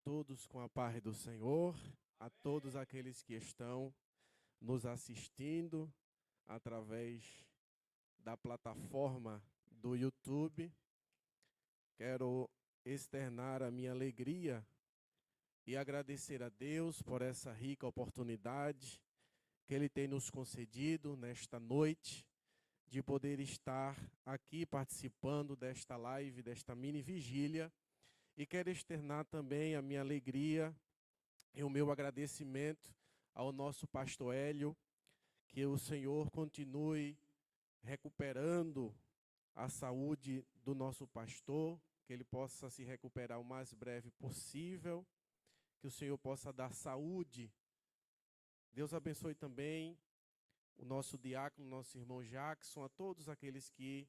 Todos com a paz do Senhor, a todos aqueles que estão nos assistindo através da plataforma do YouTube. Quero externar a minha alegria e agradecer a Deus por essa rica oportunidade que Ele tem nos concedido nesta noite, de poder estar aqui participando desta live, desta mini vigília. E quero externar também a minha alegria e o meu agradecimento ao nosso pastor Hélio, que o Senhor continue recuperando a saúde do nosso pastor, que ele possa se recuperar o mais breve possível, que o Senhor possa dar saúde. Deus abençoe também o nosso diácono, nosso irmão Jackson, a todos aqueles que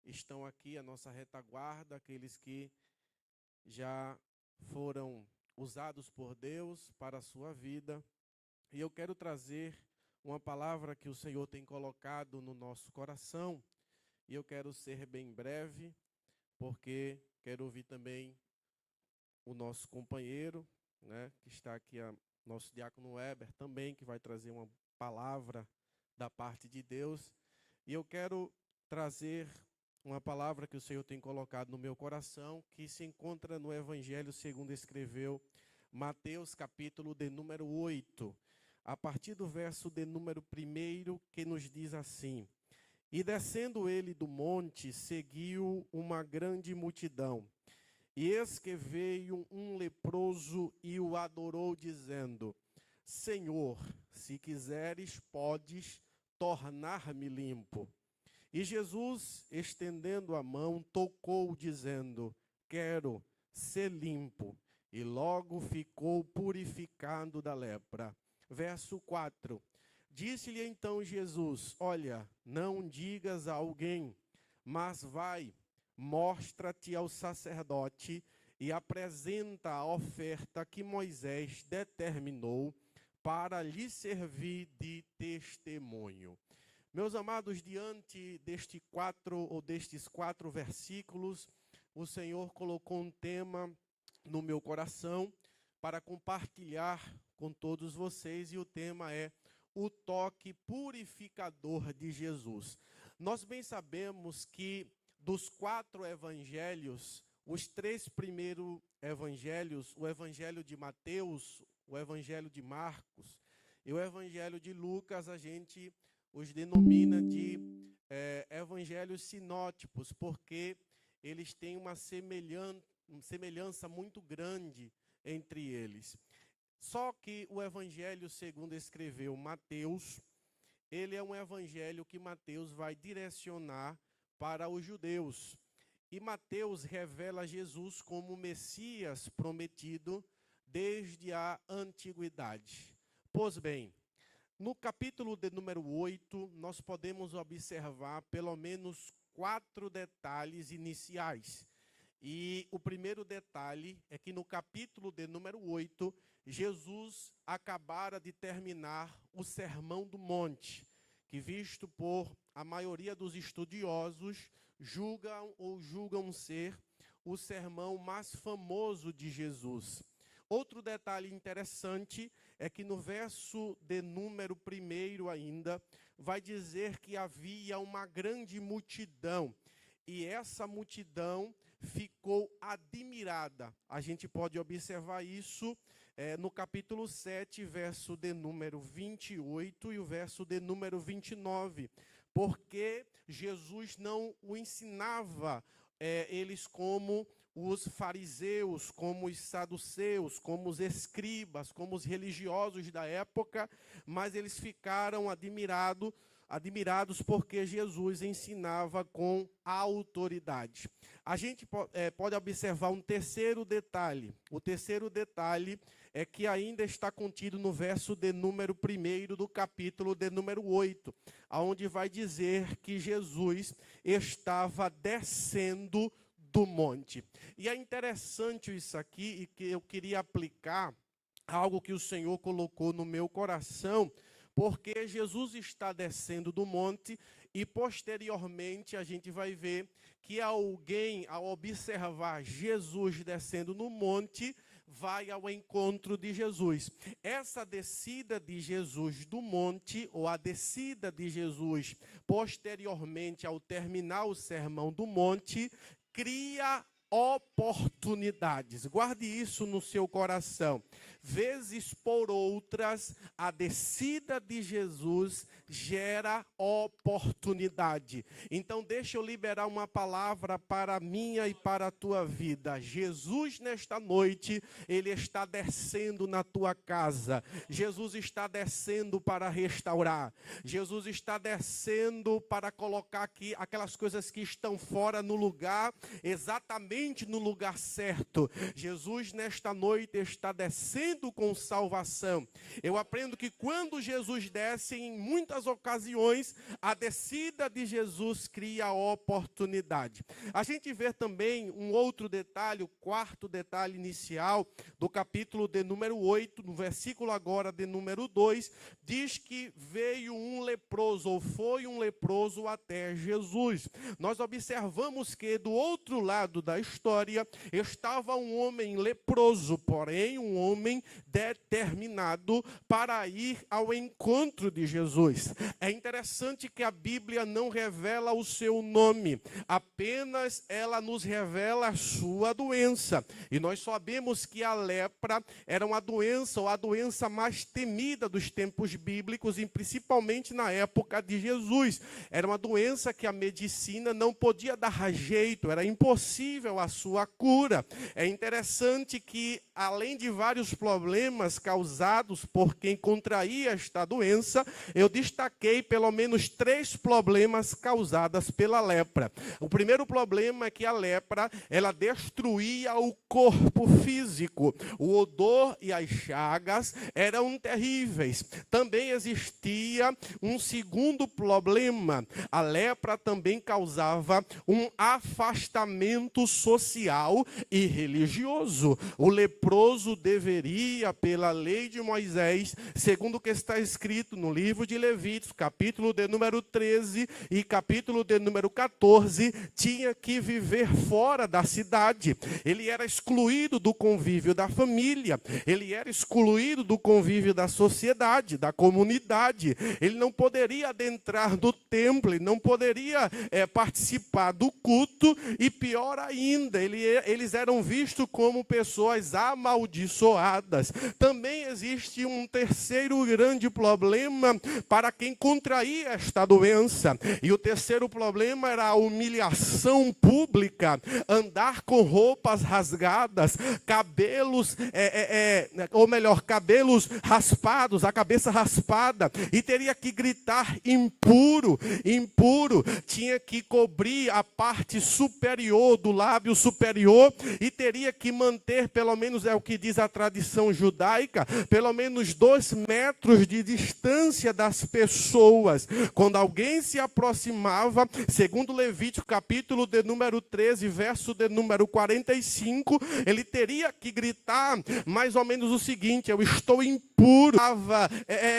estão aqui, a nossa retaguarda, aqueles que já foram usados por Deus para a sua vida. E eu quero trazer uma palavra que o Senhor tem colocado no nosso coração, e eu quero ser bem breve, porque quero ouvir também o nosso companheiro, que está aqui, nosso diácono Weber, também, que vai trazer uma palavra da parte de Deus. E eu quero trazer uma palavra que o Senhor tem colocado no meu coração, que se encontra no Evangelho segundo escreveu Mateus, capítulo de número 8, a partir do verso de número 1, que nos diz assim: E descendo ele do monte, seguiu uma grande multidão. E eis que veio um leproso e o adorou, dizendo: Senhor, se quiseres, podes tornar-me limpo. E Jesus, estendendo a mão, tocou, dizendo: Quero ser limpo. E logo ficou purificado da lepra. Verso 4. Disse-lhe então Jesus: Olha, não digas a alguém, mas vai, mostra-te ao sacerdote e apresenta a oferta que Moisés determinou para lhe servir de testemunho. Meus amados, diante destes quatro versículos, o Senhor colocou um tema no meu coração para compartilhar com todos vocês, e o tema é o toque purificador de Jesus. Nós bem sabemos que dos 4 evangelhos, os 3 primeiros evangelhos, o evangelho de Mateus, o evangelho de Marcos e o evangelho de Lucas, a gente os denomina de evangelhos sinóticos, porque eles têm uma semelhança muito grande entre eles. Só que o evangelho segundo escreveu Mateus, ele é um evangelho que Mateus vai direcionar para os judeus. E Mateus revela Jesus como o Messias prometido desde a antiguidade. Pois bem, no capítulo de número 8, nós podemos observar pelo menos 4 detalhes iniciais. E o primeiro detalhe é que no capítulo de número 8, Jesus acabara de terminar o Sermão do Monte, que visto por a maioria dos estudiosos, julgam ser o sermão mais famoso de Jesus. Outro detalhe interessante é que no verso de número 1 ainda, vai dizer que havia uma grande multidão, e essa multidão ficou admirada. A gente pode observar isso no capítulo 7, verso de número 28 e o verso de número 29, porque Jesus não o ensinava eles como os fariseus, como os saduceus, como os escribas, como os religiosos da época, mas eles ficaram admirados porque Jesus ensinava com autoridade. A gente pode observar um terceiro detalhe. O terceiro detalhe é que ainda está contido no verso de número 1 do capítulo de número 8, onde vai dizer que Jesus estava descendo do monte. E é interessante isso aqui, e que eu queria aplicar algo que o Senhor colocou no meu coração, porque Jesus está descendo do monte e posteriormente a gente vai ver que alguém, ao observar Jesus descendo no monte, vai ao encontro de Jesus. Essa descida de Jesus do monte, ou a descida de Jesus posteriormente ao terminar o Sermão do Monte, cria oportunidades. Guarde isso no seu coração. Vezes por outras, a descida de Jesus gera oportunidade. Então, deixa eu liberar uma palavra para a minha e para a tua vida. Jesus, nesta noite, Ele está descendo na tua casa. Jesus está descendo para restaurar. Jesus está descendo para colocar aqui aquelas coisas que estão fora no lugar, exatamente no lugar certo. Jesus, nesta noite, está descendo com salvação. Eu aprendo que quando Jesus desce, em muitas ocasiões, a descida de Jesus cria oportunidade. A gente vê também um outro detalhe, o quarto detalhe inicial do capítulo de número 8, no versículo agora de número 2, diz que veio um leproso, ou foi um leproso até Jesus. Nós observamos que do outro lado da história estava um homem leproso, porém um homem determinado para ir ao encontro de Jesus. É interessante que a Bíblia não revela o seu nome, apenas ela nos revela a sua doença. E nós sabemos que a lepra era uma doença, ou a doença mais temida dos tempos bíblicos, e principalmente na época de Jesus. Era uma doença que a medicina não podia dar jeito, era impossível a sua cura. É interessante que, além de vários problemas causados por quem contraía esta doença, eu destaquei pelo menos 3 problemas causados pela lepra. O primeiro problema é que a lepra, ela destruía o corpo físico. O odor e as chagas eram terríveis. Também existia um segundo problema. A lepra também causava um afastamento social e religioso. O leproso deveria, pela lei de Moisés, segundo o que está escrito no livro de Levíticos, capítulo de número 13 e capítulo de número 14, tinha que viver fora da cidade. Ele era excluído do convívio da família, ele era excluído do convívio da sociedade, da comunidade. Ele não poderia adentrar no templo, ele não poderia participar do culto, e pior ainda, eles eram vistos como pessoas amaldiçoadas. Também existe um terceiro grande problema para quem contraía esta doença. E o terceiro problema era a humilhação pública, andar com roupas rasgadas, cabelos, cabelos raspados, a cabeça raspada, e teria que gritar impuro, impuro. Tinha que cobrir a parte superior do lábio superior, e teria que manter, pelo menos é o que diz a tradição judaica, pelo menos 2 metros de distância das pessoas. Quando alguém se aproximava, segundo Levítico, capítulo de número 13, verso de número 45, ele teria que gritar mais ou menos o seguinte: eu estou impuro.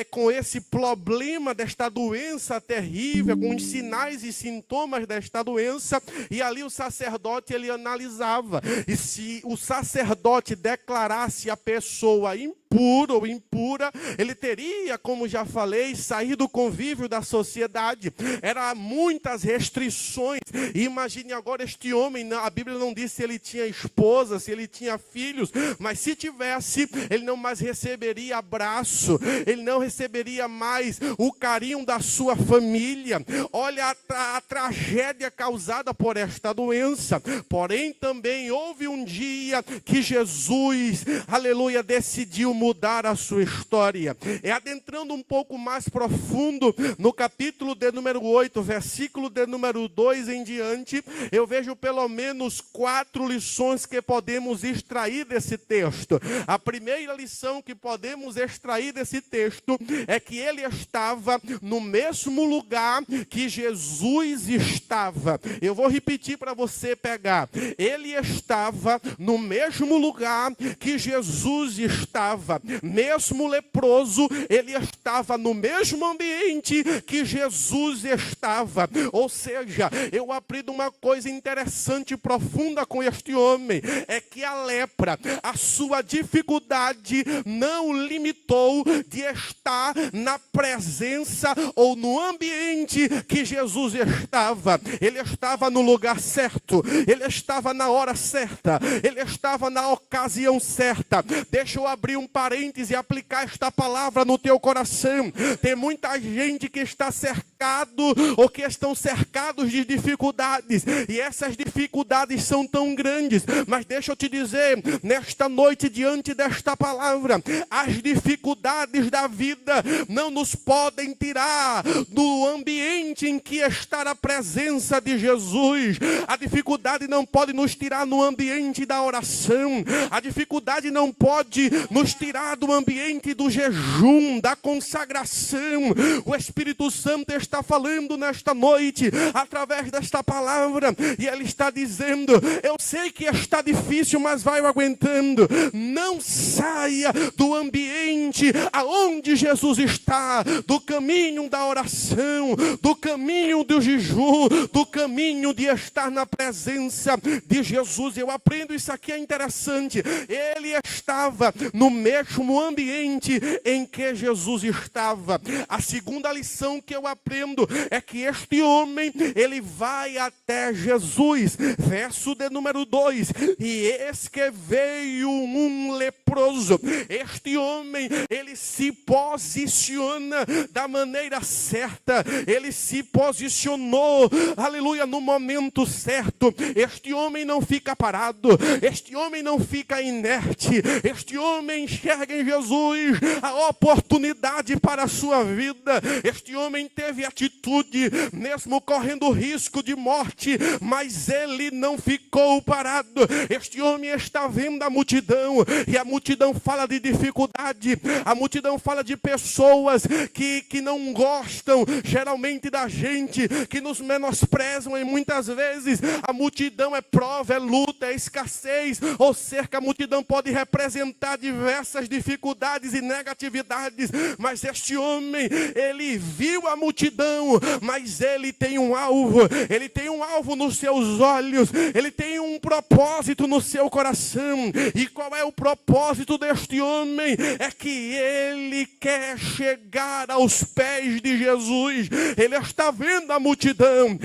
Com esse problema desta doença terrível, com os sinais e sintomas desta doença, e ali o sacerdote, ele analisava, e se o sacerdote declarasse a pessoa impuro ou impura, ele teria, como já falei, sair do convívio da sociedade. Era muitas restrições. E imagine agora este homem, a Bíblia não diz se ele tinha esposa, se ele tinha filhos, mas se tivesse, ele não mais receberia abraço, ele não receberia mais o carinho da sua família. Olha a tragédia causada por esta doença. Porém, também houve um dia que Jesus, aleluia, decidiu mudar a sua história. Adentrando um pouco mais profundo no capítulo de número 8, versículo de número 2 em diante, eu vejo pelo menos 4 lições que podemos extrair desse texto. A primeira lição que podemos extrair desse texto é que ele estava no mesmo lugar que Jesus estava. Eu vou repetir para você pegar. Ele estava no mesmo lugar que Jesus estava. estava, mesmo leproso, ele estava no mesmo ambiente que Jesus estava. Ou seja, eu aprendo uma coisa interessante e profunda com este homem, é que a lepra, a sua dificuldade não limitou de estar na presença ou no ambiente que Jesus estava. Ele estava no lugar certo, ele estava na hora certa, ele estava na ocasião certa. Deixa eu abrir um parêntese e aplicar esta palavra no teu coração. Tem muita gente que está cercado ou que estão cercados de dificuldades, e essas dificuldades são tão grandes, mas deixa eu te dizer, nesta noite, diante desta palavra, as dificuldades da vida não nos podem tirar do ambiente em que está a presença de Jesus. A dificuldade não pode nos tirar no ambiente da oração, a dificuldade não pode nos tirar do ambiente do jejum, da consagração. O Espírito Santo está falando nesta noite, através desta palavra, e Ele está dizendo: eu sei que está difícil, mas vai aguentando. Não saia do ambiente aonde Jesus está, do caminho da oração, do caminho do jejum, do caminho de estar na presença de Jesus. Eu aprendo, isso aqui é interessante, ele estava no mesmo ambiente em que Jesus estava. A segunda lição que eu aprendo é que este homem, ele vai até Jesus. Verso de número 2: e eis que veio um leproso. Este homem, ele se posiciona da maneira certa, ele se posicionou, aleluia, no momento certo. Este homem não fica parado, este homem não fica inerte, este homem enxerga em Jesus a oportunidade para a sua vida. Este homem teve atitude, mesmo correndo risco de morte, mas ele não ficou parado. Este homem está vendo a multidão, e a multidão fala de dificuldade, a multidão fala de pessoas que não gostam geralmente da gente, que nos menosprezam, e muitas vezes a multidão é prova, é luta, é escassez, ou cerca. A multidão pode representar diversas dificuldades e negatividades, mas este homem, ele viu a multidão, mas ele tem um alvo, ele tem um alvo nos seus olhos, ele tem um propósito no seu coração. E qual é o propósito deste homem? É que ele quer chegar aos pés de Jesus. Ele está vendo a multidão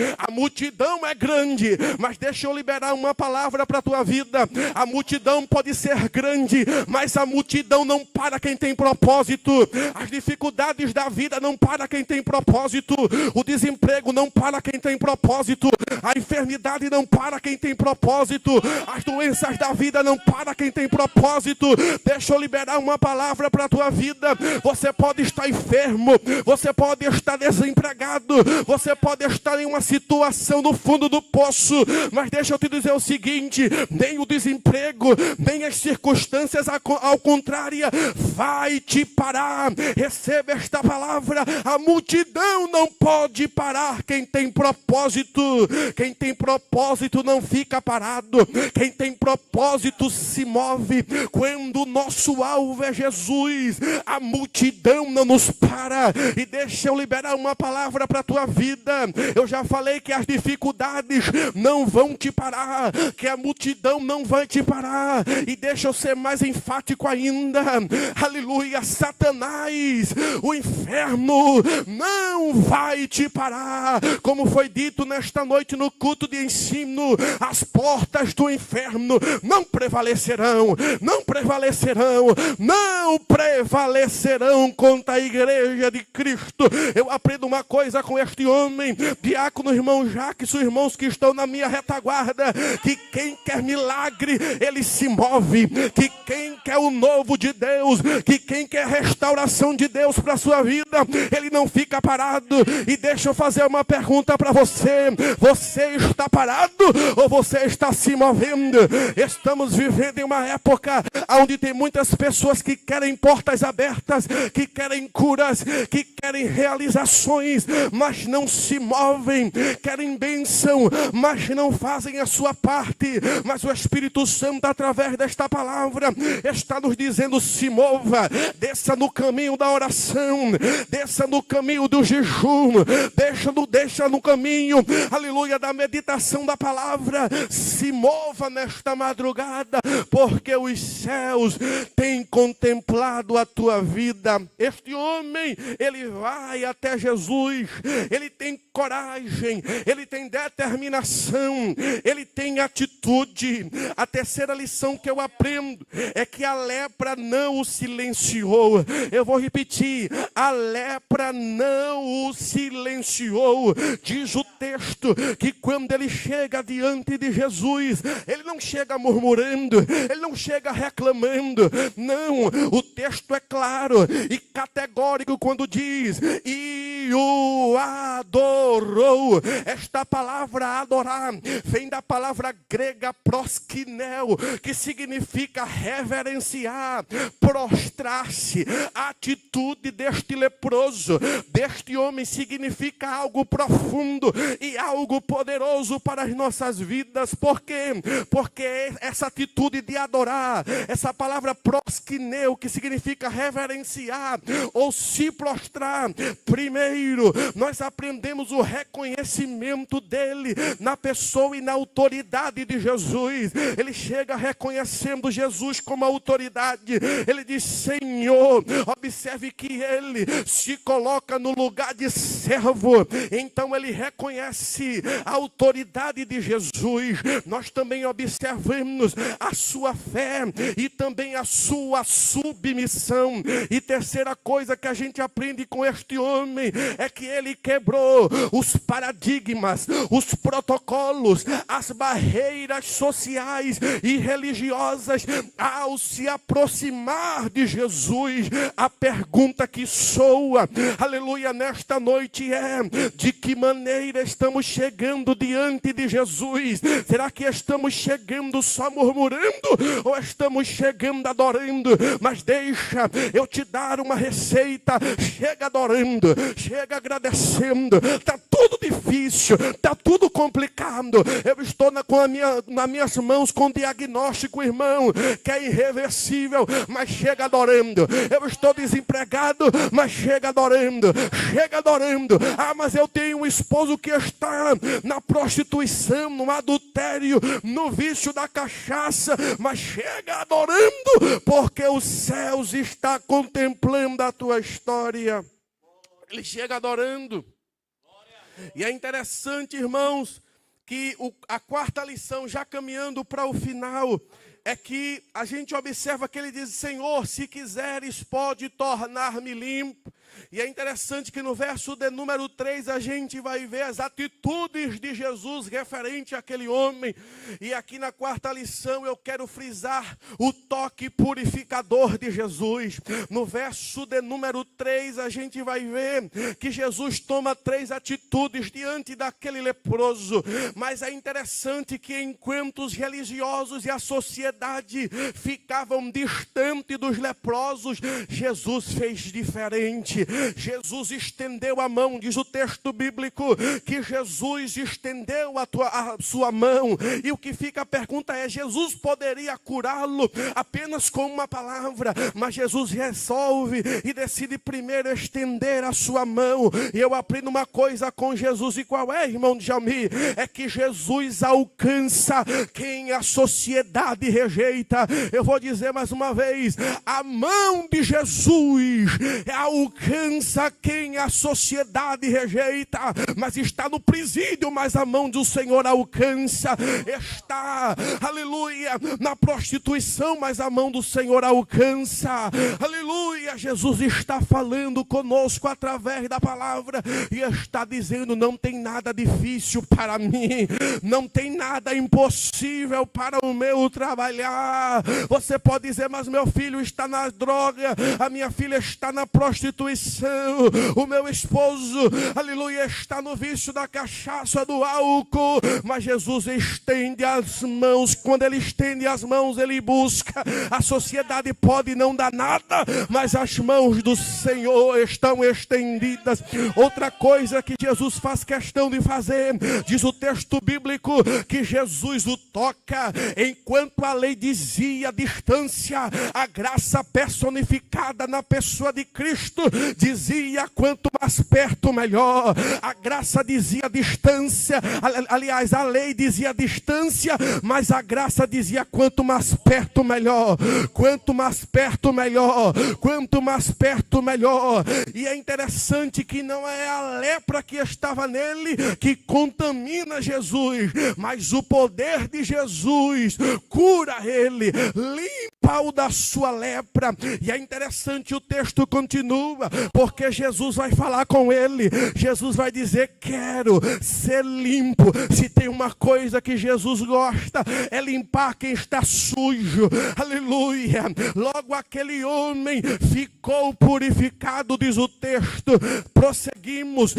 é grande, mas deixa eu liberar uma palavra para a tua vida. A multidão pode ser grande, mas a multidão não para quem tem propósito. As dificuldades da vida não para quem tem propósito, o desemprego não para quem tem propósito, a enfermidade não para quem tem propósito, as doenças da vida não para quem tem propósito. Deixa eu liberar uma palavra para a tua vida. Você pode estar enfermo, você pode estar desempregado, você pode estar em uma situação no fundo do poço, mas deixa eu te dizer o seguinte: nem o desemprego, nem as circunstâncias ao contrário vai te parar. Receba esta palavra: a multidão não pode parar quem tem propósito. Quem tem propósito não fica parado, quem tem propósito se move. Quando o nosso alvo é Jesus, a multidão não nos para. E deixa eu liberar uma palavra para a tua vida. Eu já falei que as dificuldades não vão te parar, que a multidão não vai te parar. E deixa eu ser mais enfático ainda: aleluia, Satanás, o inferno não vai te parar. Como foi dito nesta noite no culto de ensino, as portas do inferno não prevalecerão, não prevalecerão, não prevalecerão contra a igreja de Cristo. Eu aprendo uma coisa com este homem, diácono irmão Jacques, os irmãos que estão na minha retaguarda, que quem quer milagre, ele se move, que quem quer o novo de Deus, que quem quer restauração de Deus para a sua vida, ele não fica parado. E deixa eu fazer uma pergunta para você: você está parado ou você está se movendo? Estamos vivendo em uma época onde tem muitas pessoas que querem portas abertas, que querem curas, que querem realizações, mas não se movem, querem bênção, mas não fazem a sua parte. Mas o Espírito Santo, através desta palavra, está nos dizendo: se mova, desça no caminho da oração, desça no caminho do jejum, deixa no caminho, aleluia, da meditação da palavra. Se mova nesta madrugada, porque os céus têm contemplado a tua vida. Este homem, ele vai até Jesus, ele tem coragem, ele tem determinação, ele tem atitude. A terceira lição que eu aprendo é que a lepra não o silenciou. Eu vou repetir: a lepra não o silenciou. Diz o texto que quando ele chega diante de Jesus, ele não chega murmurando, ele não chega reclamando. Não, o texto é claro e categórico quando diz: e o adorou. Esta palavra adorar vem da palavra grega proskineo, que significa reverenciar, prostrar-se. A atitude deste leproso, deste homem, significa algo profundo e algo poderoso para as nossas vidas. Por quê? Porque essa atitude de adorar, essa palavra proskineo, que significa reverenciar ou se prostrar, primeiro nós aprendemos o reconhecimento dele na pessoa e na autoridade de Jesus. Ele chega reconhecendo Jesus como autoridade. Ele diz: Senhor. Observe que ele se coloca no lugar de servo. Então ele reconhece a autoridade de Jesus. Nós também observamos a sua fé e também a sua submissão. E terceira coisa que a gente aprende com este homem é que ele quebrou os paradigmas, os protocolos, as barreiras sociais e religiosas ao se aproximar de Jesus. A pergunta que soa, aleluia, nesta noite é: de que maneira estamos chegando diante de Jesus? Será que estamos chegando só murmurando ou estamos chegando adorando? Mas deixa eu te dar uma receita: chega adorando, chega agradecendo. Está tudo difícil, está tudo complicado. Eu estou nas minhas mãos com diagnóstico, irmão, que é irreversível, mas chega adorando. Eu estou desempregado, mas chega adorando. Chega adorando. Ah, mas eu tenho um esposo que está na prostituição, no adultério, no vício da cachaça, mas chega adorando, porque os céus está contemplando a tua história. Ele chega adorando. E é interessante, irmãos, que a quarta lição, já caminhando para o final, é que a gente observa que ele diz: Senhor, se quiseres, pode tornar-me limpo. E é interessante que no verso de número 3 a gente vai ver as atitudes de Jesus referente àquele homem. E aqui na quarta lição eu quero frisar o toque purificador de Jesus. No verso de número 3 a gente vai ver que Jesus toma 3 atitudes diante daquele leproso. Mas é interessante que enquanto os religiosos e a sociedade ficavam distante dos leprosos, Jesus fez diferente. Jesus estendeu a mão. Diz o texto bíblico que Jesus estendeu a sua mão. E o que fica a pergunta é: Jesus poderia curá-lo apenas com uma palavra, mas Jesus resolve e decide primeiro estender a sua mão. E eu aprendo uma coisa com Jesus. E qual é, irmão Djalmi? É que Jesus alcança quem a sociedade rejeita. Eu vou dizer mais uma vez: a mão de Jesus alcança quem a sociedade rejeita. Mas está no presídio, mas a mão do Senhor alcança. Está, aleluia, na prostituição, mas a mão do Senhor alcança. Aleluia, Jesus está falando conosco através da palavra e está dizendo: não tem nada difícil para mim, não tem nada impossível para o meu trabalhar. Você pode dizer: mas meu filho está na droga, a minha filha está na prostituição. traição, o meu esposo, aleluia, está no vício da cachaça, do álcool, mas Jesus estende as mãos. Quando ele estende as mãos, ele busca. A sociedade pode não dar nada, mas as mãos do Senhor estão estendidas. Outra coisa que Jesus faz questão de fazer, diz o texto bíblico, que Jesus o toca. Enquanto a lei dizia distância, a graça personificada na pessoa de Cristo dizia quanto mais perto melhor. A graça dizia distância, aliás, a lei dizia distância, mas a graça dizia quanto mais perto melhor. Quanto mais perto melhor. Quanto mais perto melhor. E é interessante que não é a lepra que estava nele que contamina Jesus, mas o poder de Jesus cura ele, limpa-o da sua lepra. E é interessante, o texto continua, porque Jesus vai falar com ele. Jesus vai dizer: quero ser limpo. Se tem uma coisa que Jesus gosta, é limpar quem está sujo. Aleluia. Logo aquele homem ficou purificado, diz o texto. Prosseguimos,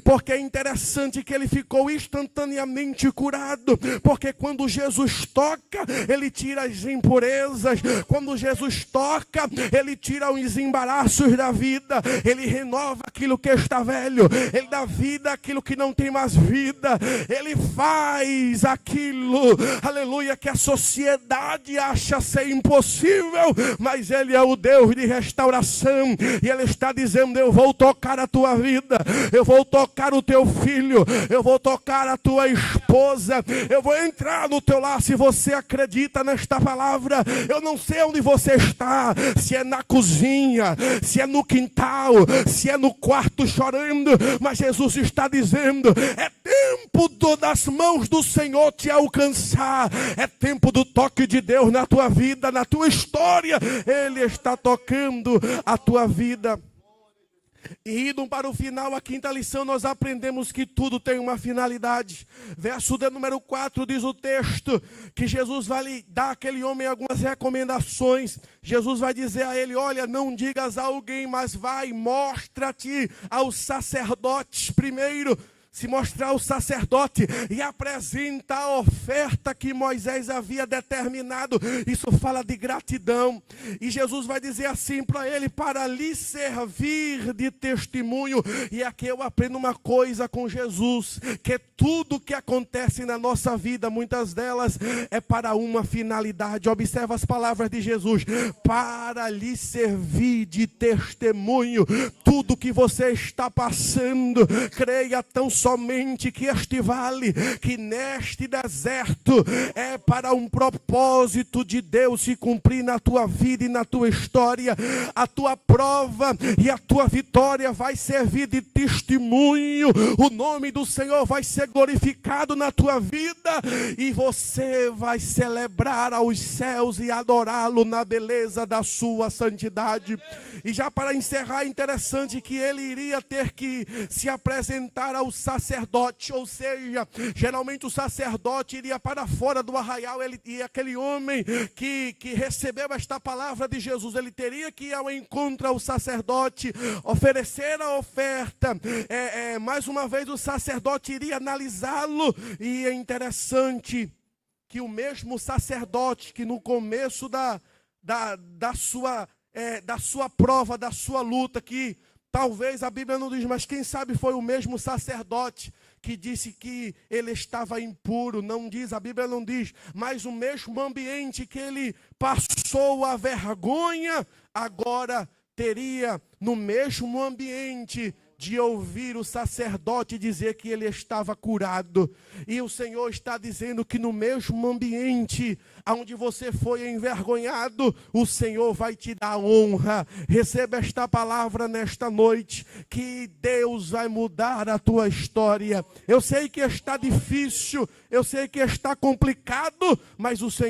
porque é interessante que ele ficou instantaneamente curado, porque quando Jesus toca, ele tira as impurezas. Quando Jesus toca, ele tira os embaraços da vida, ele renova aquilo que está velho, ele dá vida àquilo que não tem mais vida, ele faz aquilo, aleluia, que a sociedade acha ser impossível, mas ele é o Deus de restauração, e ele está dizendo: eu vou tocar a tua vida, eu vou tocar o teu filho, eu vou tocar a tua esposa, eu vou entrar no teu lar. Se você acredita nesta palavra, eu não sei onde você está, se é na cozinha, se é no quintal, se é no quarto chorando, mas Jesus está dizendo: é tempo das mãos do Senhor te alcançar, é tempo do toque de Deus na tua vida, na tua história. Ele está tocando a tua vida. E indo para o final, a quinta lição, nós aprendemos que tudo tem uma finalidade. Verso de número 4 diz o texto que Jesus vai lhe dar àquele homem algumas recomendações. Jesus vai dizer a ele: olha, não digas a alguém, mas vai, mostra-te aos sacerdotes primeiro. Se mostrar ao sacerdote e apresenta a oferta que Moisés havia determinado. Isso fala de gratidão. E Jesus vai dizer assim para ele: para lhe servir de testemunho. E aqui eu aprendo uma coisa com Jesus, que tudo que acontece na nossa vida, muitas delas é para uma finalidade. Observa as palavras de Jesus: para lhe servir de testemunho. Tudo que você está passando, creia tão somente que este vale, que neste deserto é para um propósito de Deus se cumprir na tua vida e na tua história. A tua prova e a tua vitória vai servir de testemunho. O nome do Senhor vai ser glorificado na tua vida e você vai celebrar aos céus e adorá-lo na beleza da sua santidade. E já para encerrar, é interessante que ele iria ter que se apresentar ao sacerdote, ou seja, geralmente o sacerdote iria para fora do arraial, e aquele homem que recebeu esta palavra de Jesus, ele teria que ir ao encontro ao sacerdote, oferecer a oferta. Mais uma vez o sacerdote iria analisá-lo, e é interessante que o mesmo sacerdote que no começo da sua prova, da sua luta, que talvez a Bíblia não diz, mas quem sabe foi o mesmo sacerdote que disse que ele estava impuro. Não diz, a Bíblia não diz, mas o mesmo ambiente que ele passou a vergonha, agora teria no mesmo ambiente de ouvir o sacerdote dizer que ele estava curado. E o Senhor está dizendo que no mesmo ambiente onde você foi envergonhado, o Senhor vai te dar honra. Receba esta palavra nesta noite, que Deus vai mudar a tua história. Eu sei que está difícil, eu sei que está complicado, mas o Senhor